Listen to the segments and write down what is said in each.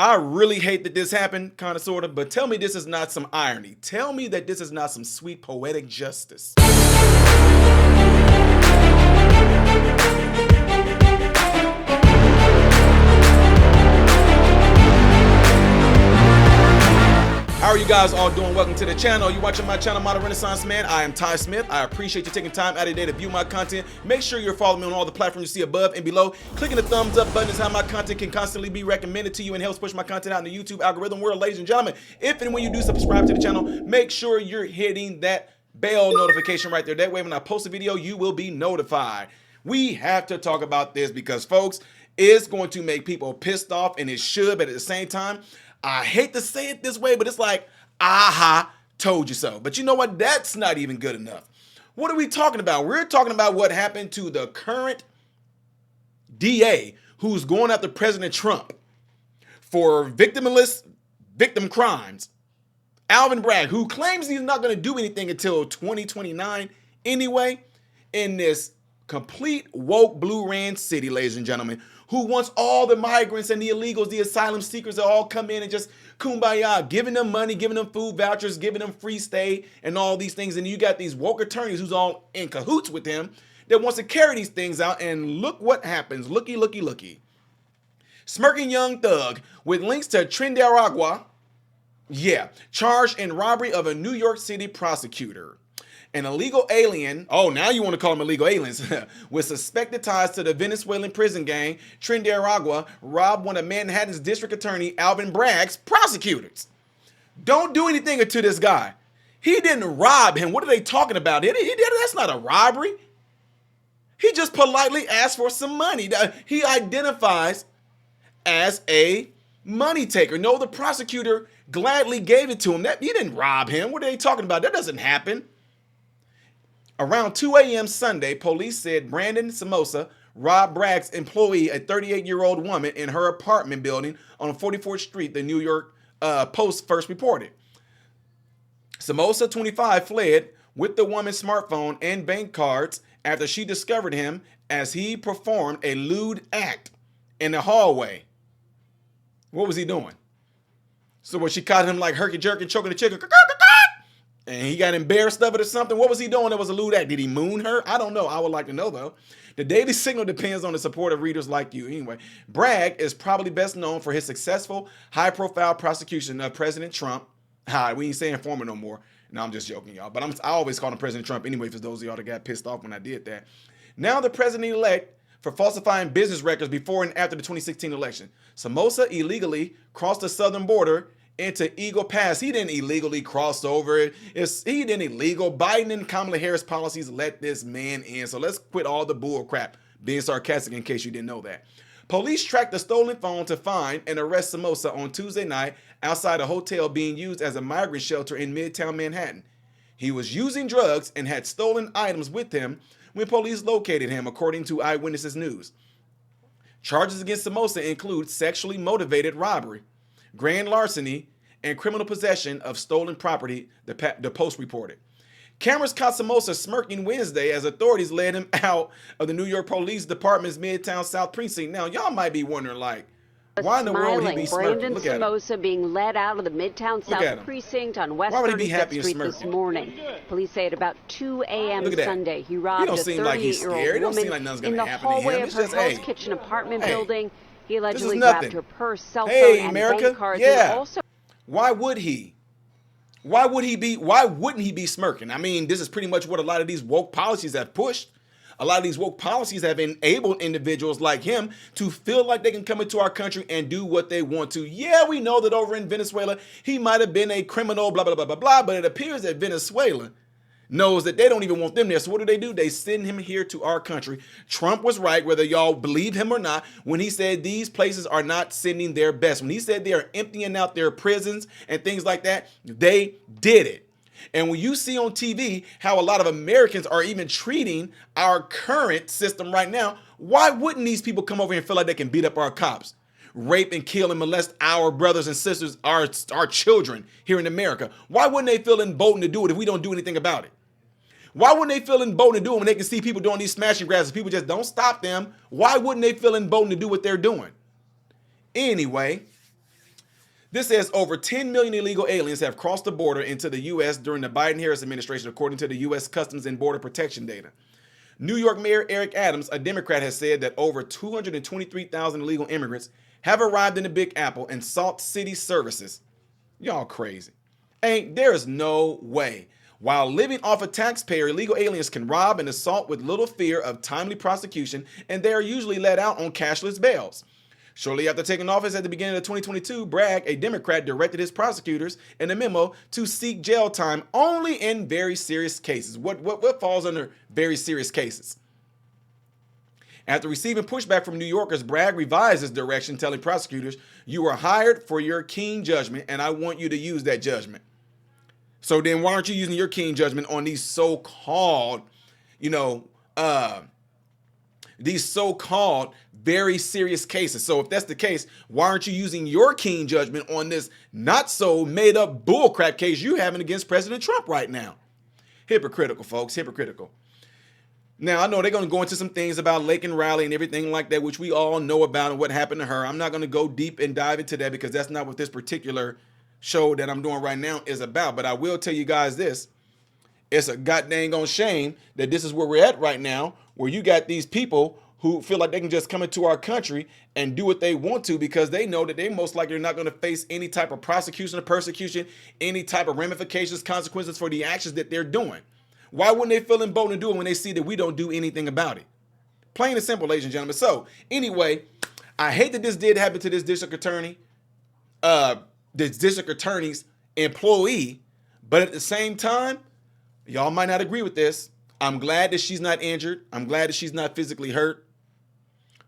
I really hate that this happened, kind of, sort of, but tell me this is not some irony. Tell me that this is not some sweet poetic justice. How are you guys all doing? Welcome to the channel. You watching my channel, Modern Renaissance Man. I am Ty Smith. I appreciate you taking time out of your day to view my content. Make sure you're following me on all the platforms you see above and below. Clicking the thumbs up button is how my content can constantly be recommended to you and helps push my content out in the YouTube algorithm world. Ladies and gentlemen, if and when you do subscribe to the channel, make sure you're hitting that bell notification right there. That way when I post a video, you will be notified. We have to talk about this because, folks, it's going to make people pissed off, and it should, but at the same time, I hate to say it this way, but it's like, aha, told you so. But you know what? That's not even good enough. What are we talking about? We're talking about what happened to the current DA who's going after President Trump for victimless victim crimes. Alvin Bragg, who claims he's not going to do anything until 2029 anyway, in this complete woke blue ran city, ladies and gentlemen, who wants all the migrants and the illegals, the asylum seekers to all come in and just kumbaya, giving them money, giving them food vouchers, giving them free stay and all these things. And you got these woke attorneys who's all in cahoots with him that wants to carry these things out. And look what happens. Looky, looky, looky. Smirking young thug with links to Trinidad, charged in robbery of a New York City prosecutor. An illegal alien, oh, now you want to call them illegal aliens, with suspected ties to the Venezuelan prison gang, Trinidad, robbed one of Manhattan's district attorney, Alvin Bragg's prosecutors. Don't do anything to this guy. He didn't rob him. What are they talking about? He did. That's not a robbery. He just politely asked for some money. He identifies as a money taker. No, the prosecutor gladly gave it to him. He didn't rob him. What are they talking about? That doesn't happen. Around 2 a.m. Sunday, police said Brandon Samosa robbed Bragg's employee, a 38-year-old woman, in her apartment building on 44th Street, the New York Post first reported. Samosa, 25, fled with the woman's smartphone and bank cards after she discovered him as he performed a lewd act in the hallway. What was he doing? So when she caught him like herky-jerky choking the chicken, and he got embarrassed of it or something. What was he doing that was a lewd act? Did he moon her? I don't know. I would like to know, though. The Daily Signal depends on the support of readers like you. Anyway, Bragg is probably best known for his successful, high-profile prosecution of President Trump. Hi, we ain't saying former no more. No, I'm just joking, y'all. But I always call him President Trump anyway, for those of y'all that got pissed off when I did that. Now the president-elect for falsifying business records before and after the 2016 election. Samosa illegally crossed the southern border into Eagle Pass. He didn't illegally cross over. He didn't illegal. Biden and Kamala Harris policies let this man in. So let's quit all the bull crap. Being sarcastic in case you didn't know that. Police tracked the stolen phone to find and arrest Samosa on Tuesday night outside a hotel being used as a migrant shelter in Midtown Manhattan. He was using drugs and had stolen items with him when police located him, according to Eyewitnesses News. Charges against Samosa include sexually motivated robbery, grand larceny, and criminal possession of stolen property, the Post reported. Cameras caught Samosa smirking Wednesday as authorities led him out of the New York Police Department's Midtown South Precinct. Now, y'all might be wondering, like, why in the world would he be smirking? Brandon Look at him. Samosa being led out of the Midtown South Precinct on West 36th Street this morning. Police say at about 2 a.m. Sunday, he robbed a 38-year-old woman in the hallway of her Hell's Kitchen apartment building. He allegedly grabbed her purse, cell phone, and bank cards. And also, why would he? Why wouldn't he be smirking? I mean, this is pretty much what a lot of these woke policies have pushed. A lot of these woke policies have enabled individuals like him to feel like they can come into our country and do what they want to. Yeah, we know that over in Venezuela, he might have been a criminal, blah, blah, blah, blah, blah, but it appears that Venezuela knows that they don't even want them there. So what do? They send him here to our country. Trump was right, whether y'all believe him or not, when he said these places are not sending their best. When he said they are emptying out their prisons and things like that, they did it. And when you see on TV how a lot of Americans are even treating our current system right now, why wouldn't these people come over here and feel like they can beat up our cops, rape and kill and molest our brothers and sisters, our children here in America? Why wouldn't they feel emboldened to do it if we don't do anything about it? Why wouldn't they feel emboldened to do it when they can see people doing these smashing grabs and people just don't stop them? Why wouldn't they feel emboldened to do what they're doing? Anyway, This says over 10 million illegal aliens have crossed the border into the U.S. during the Biden-Harris administration, according to the U.S. Customs and Border Protection data. New York Mayor Eric Adams, a Democrat, has said that over 223,000 illegal immigrants have arrived in the Big Apple and Salt City services. Y'all crazy. There is no way. While living off a taxpayer, illegal aliens can rob and assault with little fear of timely prosecution, and they are usually let out on cashless bails. Shortly after taking office at the beginning of 2022, Bragg, a Democrat, directed his prosecutors in a memo to seek jail time only in very serious cases. What falls under very serious cases? After receiving pushback from New Yorkers, Bragg revised his direction, telling prosecutors, "You were hired for your keen judgment, and I want you to use that judgment." So then why aren't you using your keen judgment on these so-called, very serious cases? So if that's the case, why aren't you using your keen judgment on this not so made up bullcrap case you having against President Trump right now? Hypocritical, folks, hypocritical. Now, I know they're going to go into some things about Lake and Riley and everything like that, which we all know about and what happened to her. I'm not going to go deep and dive into that because that's not what this particular show that I'm doing right now is about. But I will tell you guys this. It's a goddamn shame that this is where we're at right now, where you got these people who feel like they can just come into our country and do what they want to because they know that they most likely are not going to face any type of prosecution or persecution, any type of ramifications, consequences for the actions that they're doing. Why wouldn't they feel emboldened to do it when they see that we don't do anything about it? Plain and simple, ladies and gentlemen. So anyway, I hate that this did happen to this district attorney's employee, but at the same time, y'all might not agree with this. I'm glad that she's not injured. I'm glad that she's not physically hurt.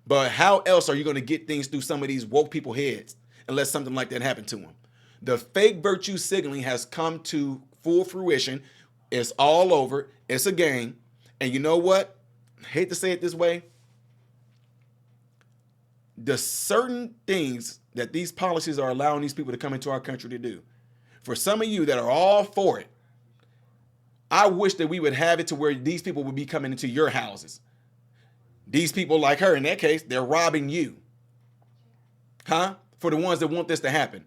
But how else are you going to get things through some of these woke people's heads unless something like that happened to them? The fake virtue signaling has come to full fruition. It's all over. It's a game. And you know what? I hate to say it this way. The certain things that these policies are allowing these people to come into our country to do. For some of you that are all for it, I wish that we would have it to where these people would be coming into your houses. These people like her, in that case, they're robbing you. For the ones that want this to happen.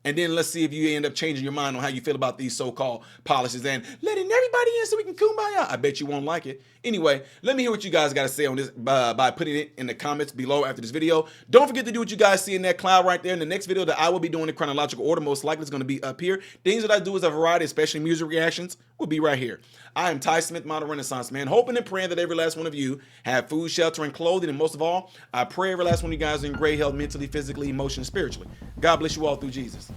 And then let's see if you end up changing your mind on how you feel about these so-called policies and letting everybody in so we can kumbaya. I bet you won't like it. Anyway, let me hear what you guys got to say on this by putting it in the comments below after this video. Don't forget to do what you guys see in that cloud right there. In the next video that I will be doing in chronological order, most likely it's going to be up here. Things that I do is a variety, especially music reactions, will be right here. I am Ty Smith, Modern Renaissance Man, hoping and praying that every last one of you have food, shelter, and clothing. And most of all, I pray every last one of you guys are in great health mentally, physically, emotionally, spiritually. God bless you all through Jesus.